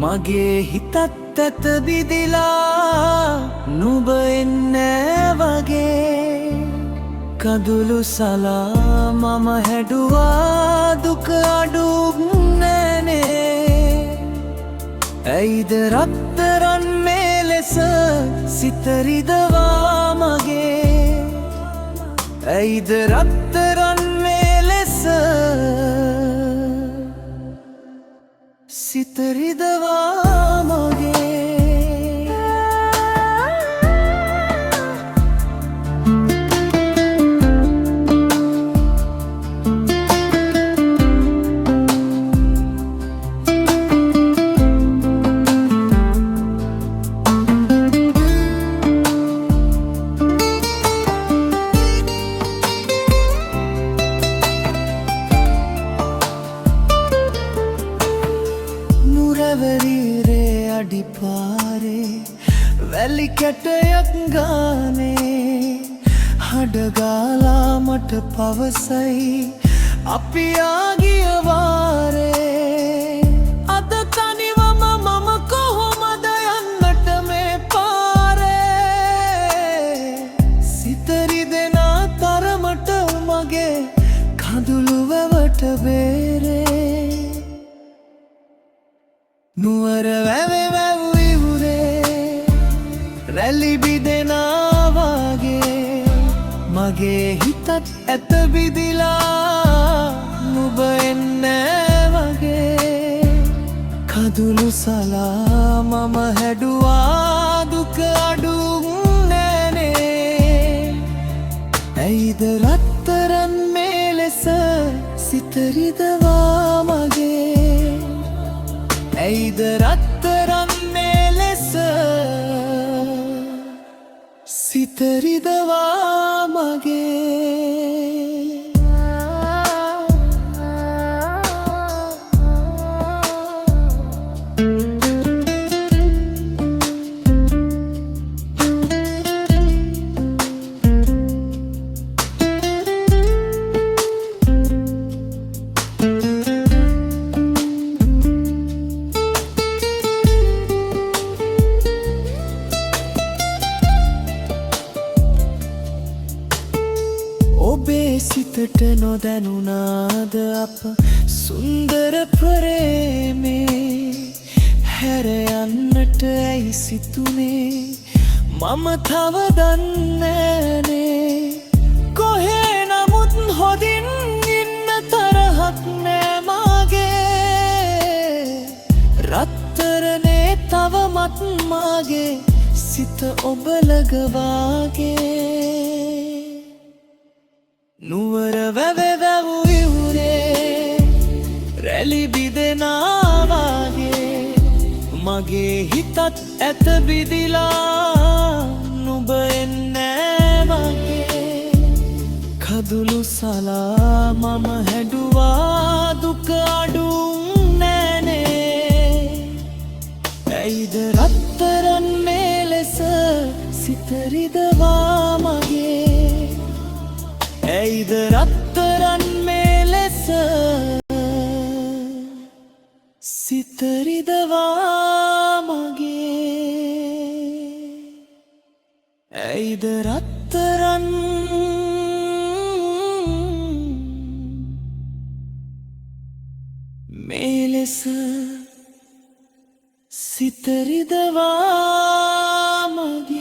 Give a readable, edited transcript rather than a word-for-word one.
මගේ හිතත් ඇත බිදිලා නුඹ එන්නේ වගේ කඳුළු සලා මම හැඩුවා දුක අඩු නෑනේ ඇයිද රත්තරන් මේ ලෙස සිත රිදවා මගේ ඇයිද රත්තරන් මේ ලෙස සිත රිදවා මගේ නුරවරීරේ අඩිපාරේ වැලි කැටයක් ගානේ හඩගාලා මට පවසයි අපි ආගිය වාරේ අද තනිවම මම කොහොමද යන්නට මේ පාරේ සිත රිදෙන තරමට මගේ කඳුළු වැවට බේරේ නුවර වැවේ වැව්විවුරේ රැලි බිදෙනා වගේ මගේ හිතත් ඇත බිදිලා නුඹ එන්නේ වගේ කඳුළු සලා මම හැඩුවා දුක අඩු නෑනේ ඇයිද රත්තරන් මේ ලෙස සිත රිදවා මගේ ඇයිද රත්තරන් මේ ලෙස සිත රිදවා මගේ ඔබේ සිතට නොදැනුණාද අප සුන්දර ප්‍රේමේ හැර යන්නට ඇයි සිතුනේ මම තව දන්නේනේ කොහේ නමුත් හොදින් ඉන්න තරහක් නෑ මාගේ රත්තරනේ තවමත් මාගේ සිත ඔබ ළඟ වාගේ නුවර වැවේ වැව්විවුරේ රැලි බිදෙනා වගේ මගේ හිතත් ඇත බිදිලා නුඹ එන්නේ වගේ කඳුළු සලා මම හැඩුවා දුක අඩු නෑනේ ඇයිද රත්තරන් මේ ලෙස සිත රිදවා මගේ ඇයිද රත්තරන් මේ ලෙස සිත රිදවා මගේ ඇයිද රත්තරන් මේ ලෙස සිත රිදවා මගේ